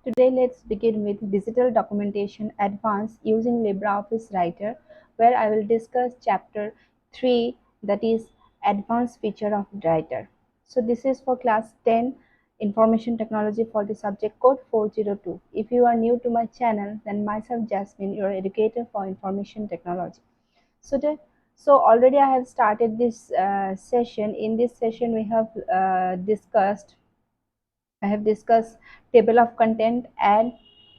Today, let's begin with Digital Documentation Advanced using LibreOffice Writer, where I will discuss Chapter 3, that is Advanced Feature of Writer. So, this is for Class 10 Information Technology for the subject code 402. If you are new to my channel, then myself Jasmine, your educator for Information Technology. So, already I have started this session. In this session, we have I have discussed table of content and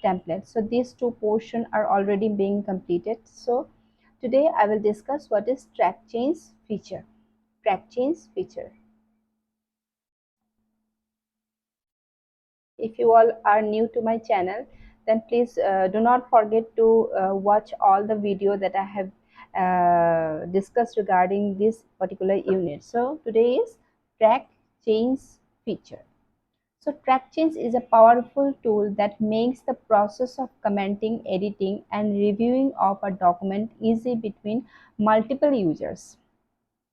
template. So these two portions are already being completed. So today I will discuss what is track change feature. Track change feature. If you all are new to my channel, then please do not forget to watch all the video that I have discussed regarding this particular unit. So today is track change feature. So track change is a powerful tool that makes the process of commenting, editing, and reviewing of a document easy between multiple users.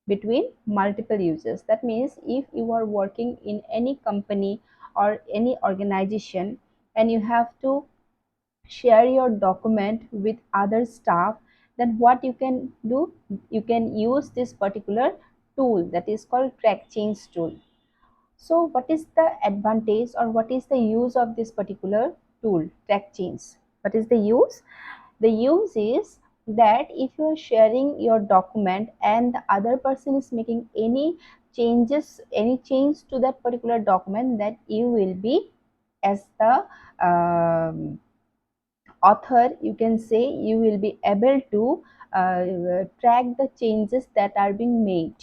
That means if you are working in any company or any organization and you have to share your document with other staff, then what you can do? You can use this particular tool that is called track change tool. So what is the advantage or what is the use of this particular tool, track change? What is the use? The use is that if you are sharing your document and the other person is making any change to that particular document, that you will be, as the author, you can say, you will be able to track the changes that are being made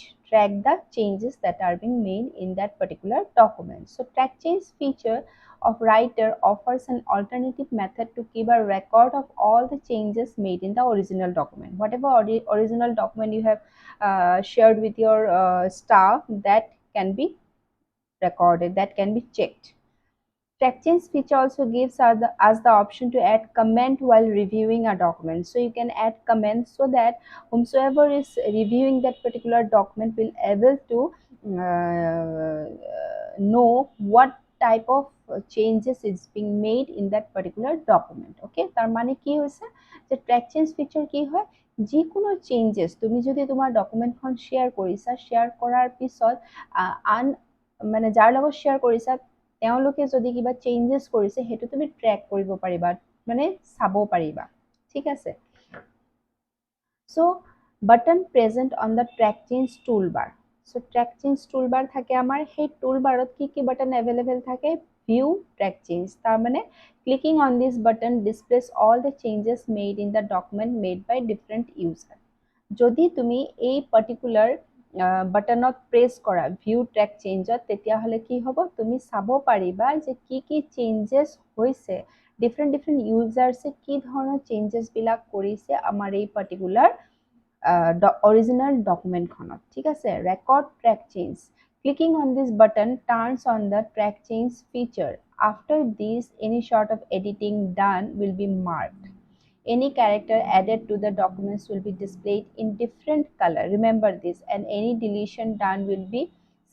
in that particular document. So track change feature of writer offers an alternative method to keep a record of all the changes made in the original document. Whatever original document you have shared with your staff, that can be recorded, that can be checked. Track change feature also gives us the option to add comment while reviewing a document. So you can add comments so that whomsoever is reviewing that particular document will able to know what type of changes is being made in that particular document. Okay, তার মানে কি হইছে যে track change feature কি হয়, যিকোনো changes তুমি যদি তোমার ডকুমেন্টখন শেয়ার কৰিছা, শেয়াৰ কৰাৰ পিছত আন মানে যাৰ লগত শেয়াৰ কৰিছা তেওঁলোকে যদি কিবা চেঞ্জেছ কৰিছে সেইটো তুমি ট্ৰেক কৰিব পাৰিবা, মানে চাব পাৰিবা। ঠিক আছে। So button present on the track change tool bar. So track change tool bar থাকে আমাৰ, সেই টুল বাৰত কি বাটন এভেইলেবল থাকে? ভিউ ট্ৰেক চেঞ্জ, তাৰ মানে clicking on this button displays all the changes made in the document made by different user. যদি তুমি এই পাৰ্টিকুলাৰ বাটনত প্ৰেছ কৰা ভিউ ট্ৰেক চেঞ্জত, তেতিয়াহ'লে কি হ'ব, তুমি চাব পাৰিবা যে কি চেঞ্জেছ হৈছে, ডিফাৰেণ্ট ইউজাৰ্ছে কি ধৰণৰ চেঞ্জেছবিলাক কৰিছে আমাৰ এই পাৰ্টিকুলাৰ অৰিজিনেল ডকুমেণ্টখনত। ঠিক আছে। Record track change, clicking on this button turns on the track change feature. After this any sort of editing done will be marked. Any character added to the documents will be displayed in different color. Remember this. And any deletion done will be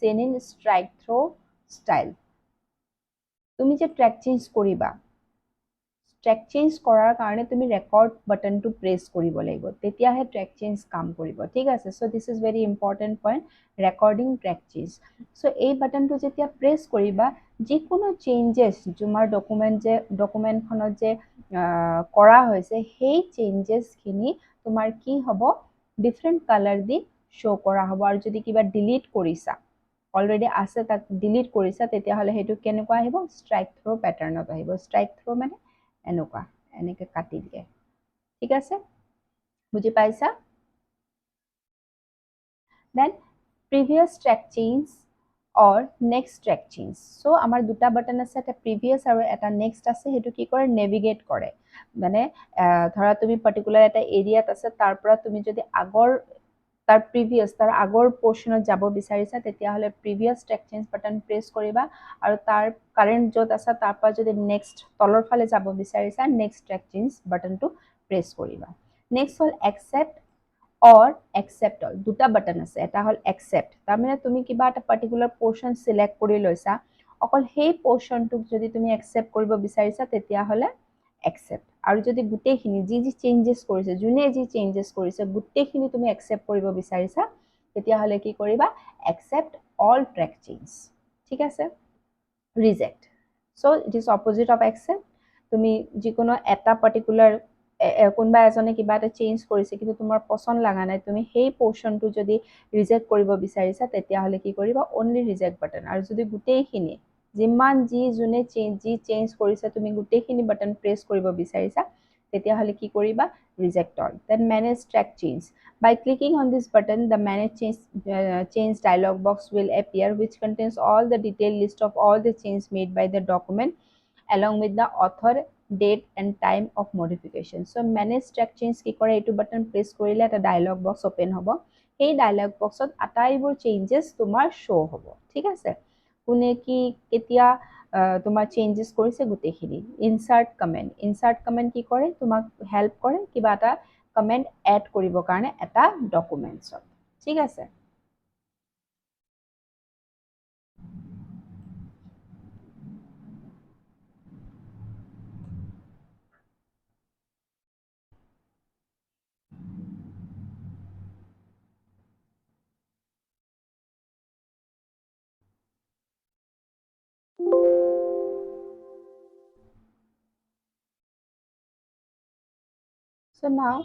seen in strike through style. তুমি যে track change কৰিবা, track change কৰাৰ কাৰণে তুমি record বাটনটো press কৰিব লাগিব, তেতিয়াহে ট্ৰ্যাক চেঞ্জ কাম কৰিব। ঠিক আছে। So this is very important point, recording track change. So এই বাটনটো যেতিয়া প্ৰেছ কৰিবা, যিকোনো চেঞ্জেছ তোমাৰ ডকুমেণ্টখনত যে কৰা হৈছে, সেই চেঞ্জেছখিনি তোমাৰ কি হ'ব, ডিফাৰেণ্ট কালাৰ দি শ্ব' কৰা হ'ব। আৰু যদি কিবা ডিলিট কৰিছা, অলৰেডি আছে তাক ডিলিট কৰিছা, তেতিয়াহ'লে সেইটো কেনেকুৱা আহিব, ষ্ট্ৰাইক থ্ৰ' পেটাৰ্ণত আহিব। ষ্ট্ৰাইক থ্ৰ' মানে এনেকুৱা, এনেকৈ কাটি দিয়ে। ঠিক আছে, বুজি পাইছা? দেন প্ৰিভিয়াছ ট্ৰেক চেঞ্জ অৰ নেক্সট ট্ৰেক চেঞ্জ। চ' আমাৰ দুটা বাটন আছে, এটা প্ৰিভিয়াছ আৰু এটা নেক্সট আছে। সেইটো কি কৰে, নেভিগেট কৰে। মানে ধৰা তুমি পাৰ্টিকুলাৰ এটা এৰিয়াত আছে, তাৰ পৰা তুমি যদি তাৰ আগৰ পৰ্চনত যাব বিচাৰিছা, তেতিয়াহ'লে previous track change button press কৰিবা, আৰু তাৰ কাৰেণ্ট য'ত আছে তাৰ পৰা যদি নেক্সট তলৰ ফালে যাব বিচাৰিছা, নেক্সট ট্ৰেক চেঞ্জ বাটনটো প্ৰেছ কৰিবা। নেক্সট হ'ল একচেপ্ট অৰ একচেপ্ট অল। দুটা বাটন আছে, এটা হ'ল একচেপ্ট, তাৰমানে তুমি কিবা এটা পাৰ্টিকুলাৰ পৰ্চন চিলেক্ট কৰি লৈছা, অকল সেই পোৰ্শনটোক যদি তুমি একসেপ্ট কৰিব বিচাৰিছা তেতিয়াহ'লে একসেপ্ট, আৰু যদি গোটেইখিনি যি চেঞ্জেছ কৰিছে, যোনে যি চেঞ্জেছ কৰিছে গোটেইখিনি তুমি একসেপ্ট কৰিব বিচাৰিছা তেতিয়াহ'লে কি কৰিবা, একসেপ্ট অল ট্ৰেক চেঞ্জ। ঠিক আছে, reject. So' it is opposite of accept. তুমি যিকোনো এটা পাৰ্টিকুলাৰ কোনোবা এজনে কিবা এটা চেঞ্জ কৰিছে কিন্তু তোমাৰ পচন্দ লগা নাই, তুমি সেই পোৰ্শনটো যদি ৰিজেক্ট কৰিব বিচাৰিছা তেতিয়াহ'লে কি কৰিবা, অনলি ৰিজেক্ট বাটন। আৰু যদি গোটেইখিনি যিমান যোনে চেঞ্জ কৰিছে তুমি গোটেইখিনি বাটন প্ৰেছ কৰিব বিচাৰিছা তেতিয়াহ'লে কি কৰিবা, reject all. Then manage track change. By clicking on this button, the Manage Change dialog box will appear, which contains all the detailed list of all the changes made by the document along with the author, date and time of modification. So Manage Track Change কি কৰে, এইটো button press কৰিলে এটা dialog box open হ'ব। সেই dialog বক্সত আটাইবোৰ changes তোমাৰ শ্ব' হ'ব। ঠিক আছে, কোনে কি কেতিয়া তোমাৰ চেঞ্জেছ কৰিছে গোটেইখিনি। ইনচাৰ্ট কমেণ্ট কি কৰে, তোমাক হেল্প কৰে কিবা এটা কমেণ্ট এড কৰিবৰ কাৰণে এটা ডকুমেণ্টছত। ঠিক আছে, so now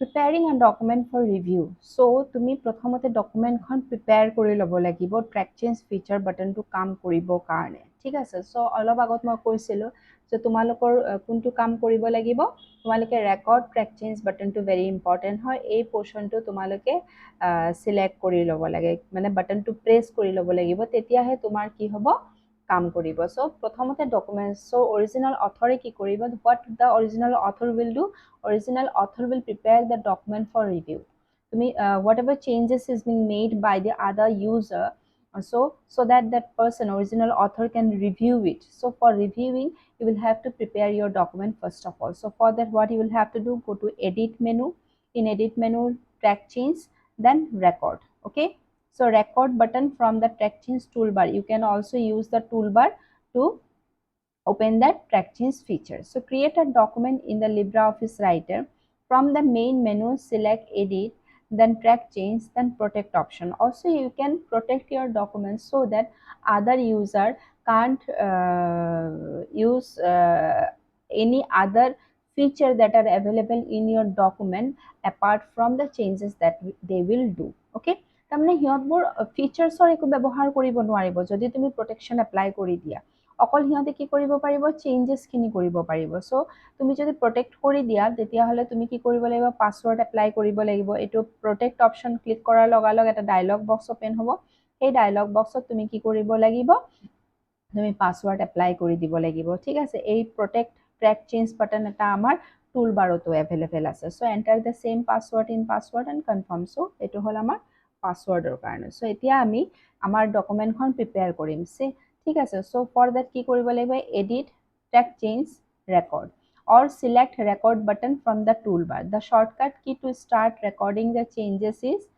preparing a document for review. So তুমি প্ৰথমতে ডকুমেণ্টখন প্ৰিপেয়াৰ কৰি ল'ব লাগিব ট্ৰেক চেঞ্জ ফিচাৰ বাটনটো কাম কৰিবৰ কাৰণে। ঠিক আছে, চ' অলপ আগত মই কৈছিলোঁ যে তোমালোকৰ কোনটো কাম কৰিব লাগিব, তোমালোকে ৰেকৰ্ড ট্ৰেক চেঞ্জ বাটনটো ভেৰি ইম্পৰ্টেণ্ট হয়। এই পোৰ্শনটো তোমালোকে চিলেক্ট কৰি ল'ব লাগে, মানে বাটনটো প্ৰেছ কৰি ল'ব লাগিব, তেতিয়াহে তোমাৰ কি হ'ব, কাম কৰিব। চ' প্ৰথমতে ডকুমেণ্টছ, চ' অৰিজিনেল অথৰে কি কৰিব, what the original author will do, original author will prepare the document for review. Whatever changes is being made by the other user, so that that person, original author, can review it. So for reviewing, you will have to prepare your document first of all. So for that, what you will have to do, go to edit menu. In edit menu, track change, then record. Okay, so record button from the track change toolbar. You can also use the toolbar to open that track change feature. So create a document in the LibreOffice Writer. From the main menu, select edit, then track change, then protect option. Also you can protect your documents so that other user can't use any other feature that are available in your document apart from the changes that they will do. Okay, তাৰমানে সিহঁতবোৰ ফিচাৰ্ছৰ একো ব্যৱহাৰ কৰিব নোৱাৰিব যদি তুমি protection apply কৰি দিয়া। অকল সিহঁতে কি কৰিব পাৰিব, চেঞ্জেছখিনি কৰিব পাৰিব। চ' তুমি যদি প্ৰটেক্ট কৰি দিয়া তেতিয়াহ'লে তুমি কি কৰিব লাগিব, পাছৱৰ্ড এপ্লাই কৰিব লাগিব। এইটো প্ৰটেক্ট অপশ্যন ক্লিক কৰাৰ লগালগ এটা ডায়লগ বক্স অপেন হ'ব। সেই ডায়লগ বক্সত তুমি কি কৰিব লাগিব, তুমি পাছৱৰ্ড এপ্লাই কৰি দিব লাগিব। ঠিক আছে, এই প্ৰটেক্ট ট্ৰেক চেঞ্জ বাটন এটা আমাৰ টুল বাৰতো এভেইলেবল আছে। So' enter the same password in password and confirm. So' এইটো হ'ল আমাৰ পাছৱৰ্ডৰ কাৰণে। চ' এতিয়া আমি আমাৰ ডকুমেণ্টখন প্ৰিপেয়াৰ কৰিম। ঠিক আছে, চ' ফৰ দেট কি কৰিব লাগিব, edit, track change, record, or select record button from the toolbar. The shortcut key to start recording the changes is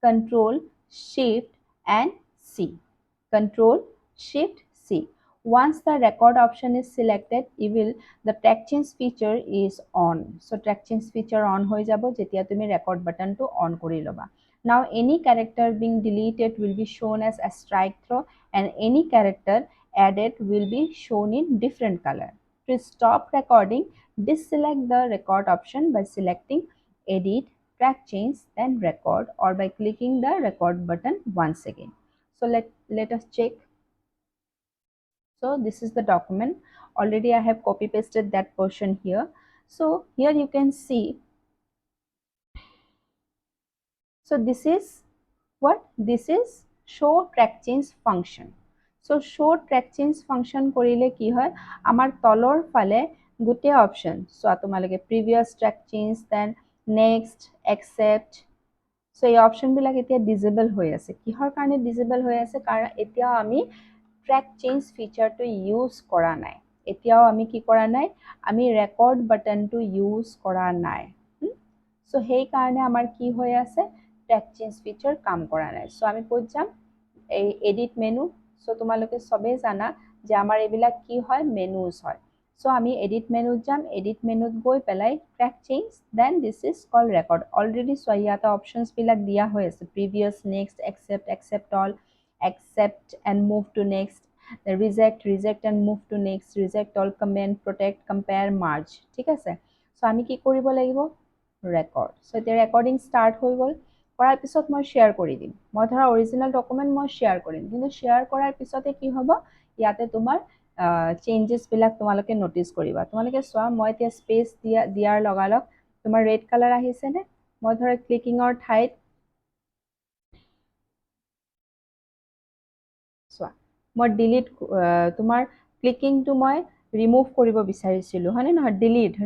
Control Shift and C. Control Shift C. Once the record option is selected, the track change feature is on. So track change feature on হৈ যাব যেতিয়া তুমি record button to on কৰি ল'বা। Now any character being deleted will be shown as a strike through and any character added will be shown in different color. To stop recording, deselect the record option by selecting edit, track change, then record, or by clicking the record button once again. So let us check. So this is the document. Already I have copy pasted that portion here. So here you can see. So this is what? This is show track change function. So show track change function কৰিলে কি হয়, আমাৰ তলৰ ফালে গোটেই option, so' তোমালোকে previous track change, then next, accept, so' এই অপশ্যনবিলাক এতিয়া ডিজেবল হৈ আছে। কিহৰ কাৰণে ডিজেবল হৈ আছে, কাৰণ এতিয়াও আমি ট্ৰেক চেঞ্জ ফিচাৰটো ইউজ কৰা নাই। এতিয়াও আমি কি কৰা নাই, আমি ৰেকৰ্ড বাটনটো ইউজ কৰা নাই। চ' সেইকাৰণে আমাৰ কি হৈ আছে, ট্ৰেক চেঞ্জ ফিচাৰ কাম কৰা নাই। চ' আমি ক'ত যাম, এই এডিট মেনু, সো তোমালোকে সবে জানা যে আমাৰ এইবিলাক কি হয় মেনুজ হয় সো আমি এডিট মেনুত যাম এডিট মেনুত গৈ পেলাই track change then this is call record already চোৱা ইয়াতে অপশ্যনছ বিলাক দিয়া হৈ আছে previous next accept all accept and move to next reject and move to next reject all comment protect compare merge ঠিক আছে সো আমি কি কৰিব লাগিব ৰেকৰ্ড সো এতিয়া ৰেকৰ্ডিং ষ্টাৰ্ট হৈ গ'ল কৰাৰ পিছত মই শ্বেয়াৰ কৰি দিম মই ধৰা অৰিজিনেল ডকুমেণ্ট মই শ্বেয়াৰ কৰিম কিন্তু শ্বেয়াৰ কৰাৰ পিছতে কি হ'ব ইয়াতে তোমাৰ চেঞ্জেছ বিলাক তোমালোকে নটিচ কৰিবা তোমালোকে চোৱা মই এতিয়া স্পেচ দিয়াৰ লগালগ তোমাৰ ৰেড কালাৰ আহিছে নে মই ধৰা ক্লিকিঙৰ ঠাইত চোৱা মই ডিলিট তোমাৰ ক্লিকিংটো মই ৰিমুভ কৰিব বিচাৰিছিলোঁ হয়নে নহয়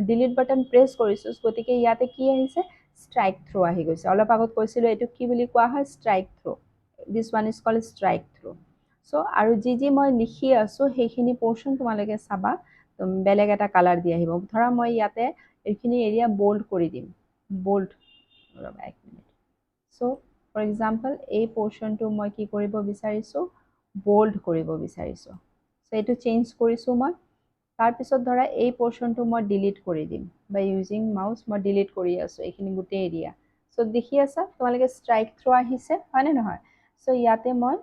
ডিলিট বাটন প্ৰেছ কৰিছোঁ গতিকে ইয়াতে কি আহিছে ষ্ট্ৰাইক থ্ৰু আহি গৈছে অলপ আগত কৈছিলোঁ এইটো কি বুলি কোৱা হয় strike through this one is called strike through so' আৰু যি মই লিখি আছোঁ সেইখিনি পৰ্শ্যন তোমালোকে চাবা বেলেগ এটা কালাৰ দি আহিব ধৰা মই ইয়াতে এইখিনি এৰিয়া বোল্ড কৰি দিম বোল্ড ৰ'বা এক মিনিট চ' ফৰ এক্সাম্পল এই পৰ্শ্যনটো মই কি কৰিব বিচাৰিছোঁ বোল্ড কৰিব বিচাৰিছোঁ চ' এইটো চেঞ্জ কৰিছোঁ মই তাৰপিছত ধৰা এই পৰ্শ্যনটো মই ডিলিট কৰি দিম বা ইউজিং মাউচ মই ডিলিট কৰি আছোঁ এইখিনি গোটেই এৰিয়া চ' দেখি আছা তোমালোকে ষ্ট্ৰাইক থ্ৰু আহিছে হয়নে নহয় চ' ইয়াতে মই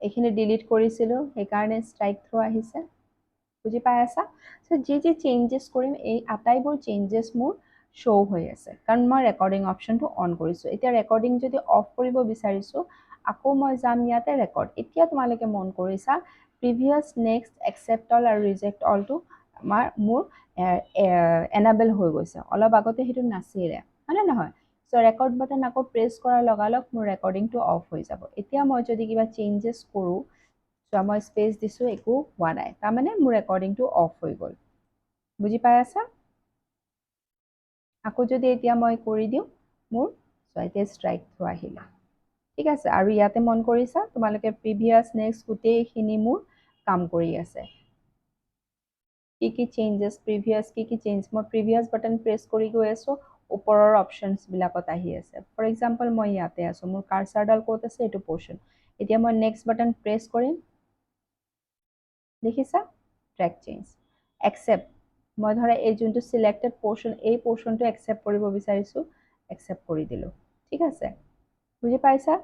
এইখিনি ডিলিট কৰিছিলোঁ সেইকাৰণে ষ্ট্ৰাইক থ্ৰু আহিছে বুজি পাই আছা চ' যি চেঞ্জেছ কৰিম এই আটাইবোৰ চেঞ্জেছ মোৰ শ্ব' হৈ আছে কাৰণ মই ৰেকৰ্ডিং অপশ্যনটো অন কৰিছোঁ এতিয়া ৰেকৰ্ডিং যদি অফ কৰিব বিচাৰিছোঁ আকৌ মই যাম ইয়াতে ৰেকৰ্ড এতিয়া তোমালোকে মন কৰিছা প্ৰিভিয়াছ নেক্সট একচেপ্ট অল আৰু ৰিজেক্ট অলটো মোৰ এনাবেল হৈ গৈছে অলপ আগতে সেইটো নাছিলে হয়নে নহয় চ' ৰেকৰ্ড বাটন আকৌ প্ৰেছ কৰাৰ লগালগ মোৰ ৰেকৰ্ডিংটো অফ হৈ যাব এতিয়া মই যদি কিবা চেঞ্জেছ কৰোঁ চ' মই স্পেচ দিছোঁ একো হোৱা নাই তাৰমানে মোৰ ৰেকৰ্ডিংটো অফ হৈ গ'ল বুজি পাই আছা আকৌ যদি এতিয়া মই কৰি দিওঁ মোৰ চ' এতিয়া ষ্ট্ৰাইক থ্ৰু আহিলে ঠিক আছে আৰু ইয়াতে মন কৰিছা তোমালোকে প্ৰিভিয়াছ নেক্সট গোটেইখিনি মোৰ কাম কৰি আছে কি চেঞ্জেছ প্ৰিভিয়াছ কি চেঞ্জ মই প্ৰিভিয়াছ বাটন প্ৰেছ কৰি গৈ আছোঁ ওপৰৰ অপশ্যনছবিলাকত আহি আছে ফৰ এক্সাম্পল মই ইয়াতে আছোঁ মোৰ কাৰ্চাৰডাল ক'ত আছে এইটো পৰ্শ্যন এতিয়া মই নেক্সট বাটন প্ৰেছ কৰিম দেখিছা ট্ৰেক চেঞ্জ একচেপ্ট মই ধৰা এই যোনটো চিলেক্টেড পৰ্শ্যন এই পৰ্শ্যনটো একচেপ্ট কৰিব বিচাৰিছোঁ একচেপ্ট কৰি দিলোঁ ঠিক আছে বুজি পাইছা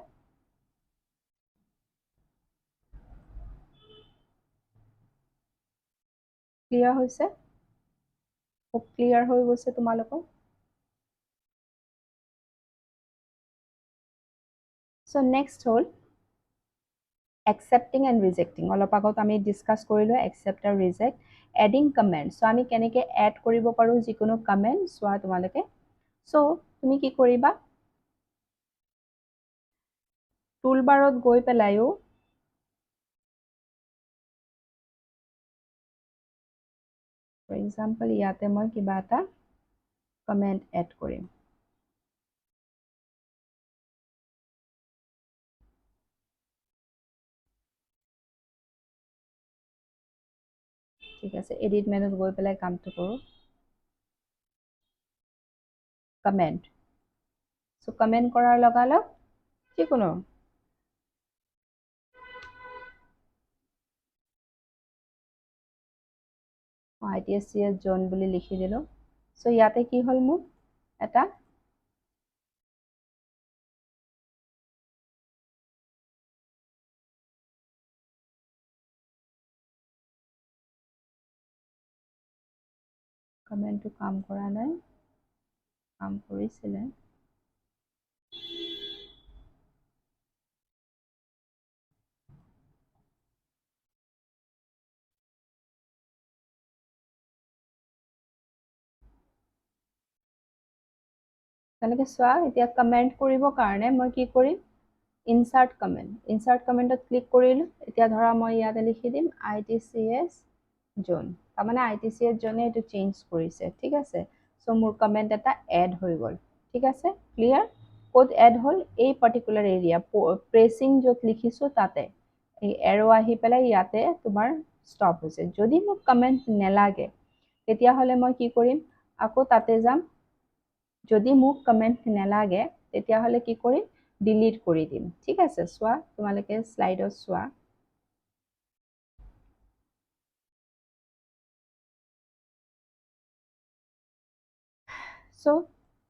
ক্লিয়াৰ হৈছে খুব ক্লিয়াৰ হৈ গৈছে তোমালোকৰ চ' নেক্সট হ'ল একচেপ্টিং এণ্ড ৰিজেক্টিং অলপ আগত আমি ডিছকাছ কৰিলোঁ একচেপ্ট আৰু ৰিজেক্ট এডিং কমেণ্ট চ' আমি কেনেকৈ এড কৰিব পাৰোঁ যিকোনো কমেণ্ট চোৱা তোমালোকে চ' তুমি কি কৰিবা টুল বাৰত গৈ পেলাইও ফৰ এক্সাম্পল ইয়াতে মই কিবা এটা কমেণ্ট এড কৰিম ঠিক আছে এডিট মেনুত গৈ পেলাই কামটো কৰোঁ কমেণ্ট চ' কমেণ্ট কৰাৰ লগালগ যিকোনো ITSCS জোন বুলি লিখি দিলোঁ চ' ইয়াতে কি হ'ল মোৰ এটা কমেণ্টটো কাম কৰা নাই কাম কৰিছিলে তেনেকৈ চোৱা এতিয়া কমেণ্ট কৰিবৰ কাৰণে মই কি কৰিম ইনচাৰ্ট কমেণ্টত ক্লিক কৰিলোঁ এতিয়া ধৰা মই ইয়াতে লিখি দিম ITCS জোন তাৰমানে ITCS জোনে এইটো চেঞ্জ কৰিছে ঠিক আছে চ' মোৰ কমেণ্ট এটা এড হৈ গ'ল ঠিক আছে ক্লিয়াৰ ক'ত এড হ'ল এই পাৰ্টিকুলাৰ এৰিয়া প্ৰেচিং য'ত লিখিছোঁ তাতে এই এৰো আহি পেলাই ইয়াতে তোমাৰ ষ্টপ হৈছে যদি মোক কমেণ্ট নেলাগে তেতিয়াহ'লে মই কি কৰিম আকৌ তাতে যাম যদি মোক কমেণ্ট নেলাগে তেতিয়াহ'লে কি কৰিম ডিলিট কৰি দিম ঠিক আছে চোৱা তোমালোকে স্লাইডত চোৱা so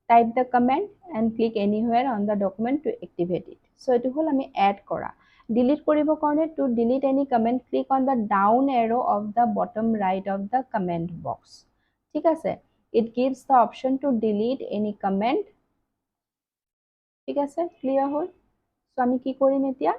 type the comment and click anywhere on the document to activate it so etu hol ami add kora delete koribo karone to delete any comment click on the down arrow of the bottom right of the comment box ঠিক আছে it gives the option to delete any comment ঠিক আছে clear হল so আমি কি কৰিম এতিয়া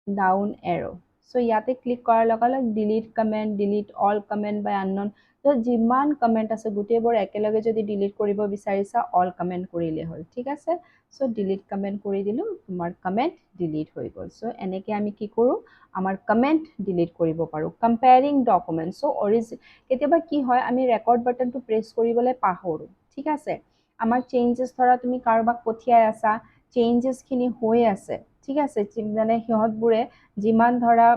down arrow so ইয়াতে click কৰাৰ লগে লগে delete comment delete all comment by unknown তো যিমান কমেন্ট আছে গোটেইবোৰ একেলগে যদি ডিলিট কৰিব বিচাৰিছা অল কমেন্ট কৰিলে হ'ল ঠিক আছে সো ডিলিট কমেন্ট কৰি দিলো তোমাৰ কমেন্ট ডিলিট হৈ গ'ল সো এনেকে আমি কি কৰো আমাৰ কমেন্ট ডিলিট কৰিব পাৰো কম্পেয়াৰিং ডকুমেন্ট সো কেতিয়াবা কি হয় আমি ৰেকৰ্ড বাটনটো প্ৰেছ কৰিবলৈ পাহৰো ঠিক আছে আমাৰ চেঞ্জেছ ধৰা তুমি কাৰোবাক পঠিয়াই আছা চেঞ্জেছ খিনি হৈ আছে ঠিক আছে মানে সিহঁতবোৰে যিমান ধৰা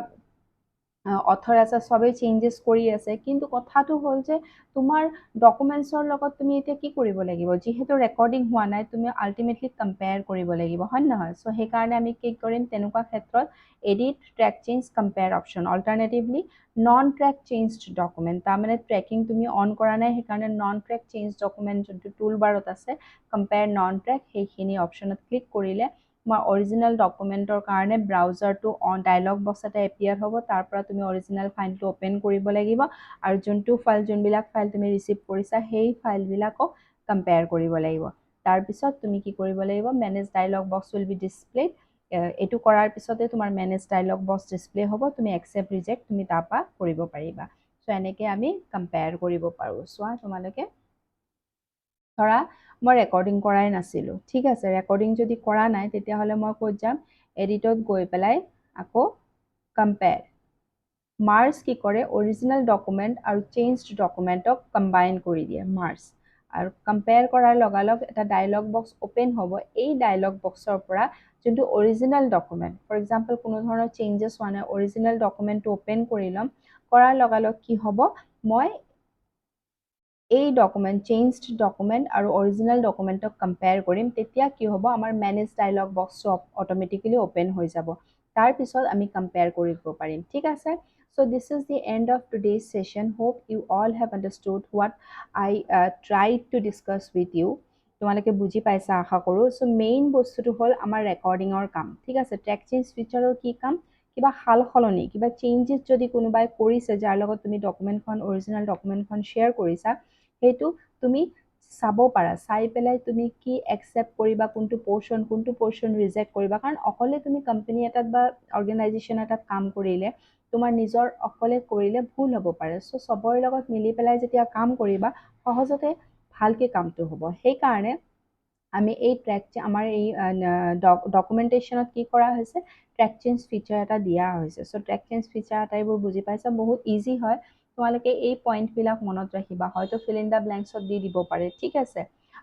অথৰ আছে সবেই চেঞ্জেছ কৰি আছে কিন্তু কথাটো হ'ল যে তোমাৰ ডকুমেণ্টছৰ লগত তুমি এতিয়া কি কৰিব লাগিব যিহেতু ৰেকৰ্ডিং হোৱা নাই তুমি আল্টিমেটলি কম্পেয়াৰ কৰিব লাগিব হয় নহয় চ' সেইকাৰণে আমি কি কৰিম তেনেকুৱা ক্ষেত্ৰত edit track change compare option alternatively non track changed document তাৰমানে ট্ৰেকিং তুমি অন কৰা নাই সেইকাৰণে নন ট্ৰেক চেঞ্জ ডকুমেণ্ট যোনটো টুল বাৰত আছে কম্পেয়াৰ নন ট্ৰেক সেইখিনি অপশ্যনত ক্লিক কৰিলে তোমাৰ অৰিজিনেল ডকুমেণ্টৰ কাৰণে ব্ৰাউজাৰটো অন ডায়লগ বক্স এটা এপিয়াৰ হ'ব তাৰ পৰা তুমি অৰিজিনেল ফাইলটো অপেন কৰিব লাগিব আৰু যোনটো ফাইল যোনবিলাক ফাইল তুমি ৰিচিভ কৰিছা সেই ফাইলবিলাকক কম্পেয়াৰ কৰিব লাগিব তাৰপিছত তুমি কি কৰিব লাগিব manage dialog box will be displayed এইটো কৰাৰ পিছতে তোমাৰ মেনেজ ডায়লগ বক্স ডিছপ্লে হ'ব তুমি একচেপ্ট ৰিজেক্ট তুমি তাৰ পৰা কৰিব পাৰিবা চ' এনেকৈ আমি কম্পেয়াৰ কৰিব পাৰোঁ চোৱা তোমালোকে ধৰা মই ৰেকৰ্ডিং কৰাই নাছিলোঁ ঠিক আছে ৰেকৰ্ডিং যদি কৰা নাই তেতিয়াহ'লে মই ক'ত যাম এডিটত গৈ পেলাই আকৌ কম্পেয়াৰ মাৰ্জ কি কৰে অৰিজিনেল ডকুমেণ্ট আৰু চেঞ্জড ডকুমেণ্টক কম্বাইন কৰি দিয়ে মাৰ্জ আৰু কম্পেয়াৰ কৰাৰ লগালগ এটা ডায়লগ বক্স অ'পেন হ'ব এই ডায়লগ বক্সৰ পৰা যোনটো অৰিজিনেল ডকুমেণ্ট ফৰ এক্সাম্পল কোনো ধৰণৰ চেঞ্জেছ হোৱা নাই অৰিজিনেল ডকুমেণ্টটো অ'পেন কৰি ল'ম কৰাৰ লগালগ কি হ'ব মই এই ডকুমেণ্ট চেঞ্জড ডকুমেণ্ট আৰু অৰিজিনেল ডকুমেণ্টক কম্পেয়াৰ কৰিম তেতিয়া কি হ'ব আমাৰ মেনেজ ডায়লগ বক্সটো অট'মেটিকেলি অ'পেন হৈ যাব তাৰপিছত আমি কম্পেয়াৰ কৰিব পাৰিম ঠিক আছে so this is the end of today's session hope you all have understood what I tried to discuss with you তোমালোকে বুজি পাইছা আশা কৰোঁ so মেইন বস্তুটো হ'ল আমাৰ ৰেকৰ্ডিঙৰ কাম ঠিক আছে ট্ৰেক চেঞ্জ ফিচাৰৰ কি কাম কিবা সাল সলনি কিবা চেঞ্জেছ যদি কোনোবাই কৰিছে যাৰ লগত তুমি ডকুমেণ্টখন অৰিজিনেল ডকুমেণ্টখন শ্বেয়াৰ কৰিছা সেইটো তুমি চাব পাৰা চাই পেলাই তুমি কি একচেপ্ট কৰিবা কোনটো পৰ্চন ৰিজেক্ট কৰিবা কাৰণ অকলে তুমি কোম্পানী এটাত বা অৰ্গেনাইজেশ্যন এটাত কাম কৰিলে তোমাৰ নিজৰ অকলে কৰিলে ভুল হ'ব পাৰে চ' চবৰে লগত মিলি পেলাই যেতিয়া কাম কৰিবা সহজতে ভালকৈ কামটো হ'ব সেইকাৰণে আমি এই আমাৰ এই ডকুমেণ্টেশ্যনত কি কৰা হৈছে ট্ৰেক চেঞ্জ ফিচাৰ এটা দিয়া হৈছে চ' ট্ৰেক চেঞ্জ ফিচাৰ আটাইবোৰ বুজি পাইছা বহুত ইজি হয় তোমালোকে এই পইণ্টবিলাক মনত ৰাখিবা হয়তো ফিল ইন দ্য ব্লেংকছত দি দিব পাৰে ঠিক আছে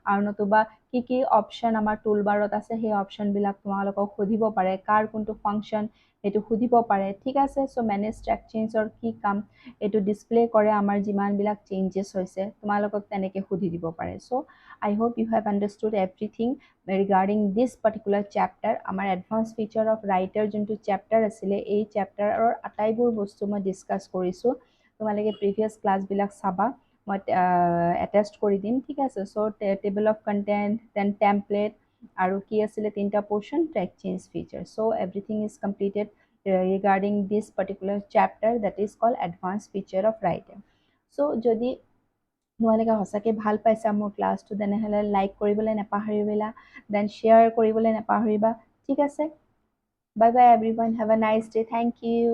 আৰু নতুবা কি অপশ্যন আমাৰ টুল বাৰত আছে সেই অপশ্যনবিলাক তোমালোকক সুধিব পাৰে কাৰ কোনটো ফাংচন সেইটো সুধিব পাৰে ঠিক আছে চ' মেনেজ ট্ৰেক চেঞ্জৰ কি কাম এইটো ডিছপ্লে কৰে আমাৰ যিমানবিলাক চেঞ্জেছ হৈছে তোমালোকক তেনেকৈ সুধি দিব পাৰে চ' I hope you have understood everything regarding this particular chapter আমাৰ এডভান্স ফিচাৰ অফ ৰাইটাৰ যোনটো চেপ্টাৰ আছিলে এই চেপ্টাৰৰ আটাইবোৰ বস্তু মই ডিছকাছ কৰিছোঁ তোমালোকে প্ৰিভিয়াছ ক্লাছবিলাক চাবা মই এটেষ্ট কৰি দিম ঠিক আছে so' table of content then template আৰু কি আছিলে তিনিটা portion track change feature so' everything is completed regarding this particular chapter that is called advanced feature of writer so যদি তোমালোকে সঁচাকৈ ভাল পাইছা মোৰ ক্লাছটো তেনেহ'লে লাইক কৰিবলৈ নাপাহৰিবা দেন শ্বেয়াৰ কৰিবলৈ নাপাহৰিবা ঠিক আছে bye bye everyone have a nice day thank U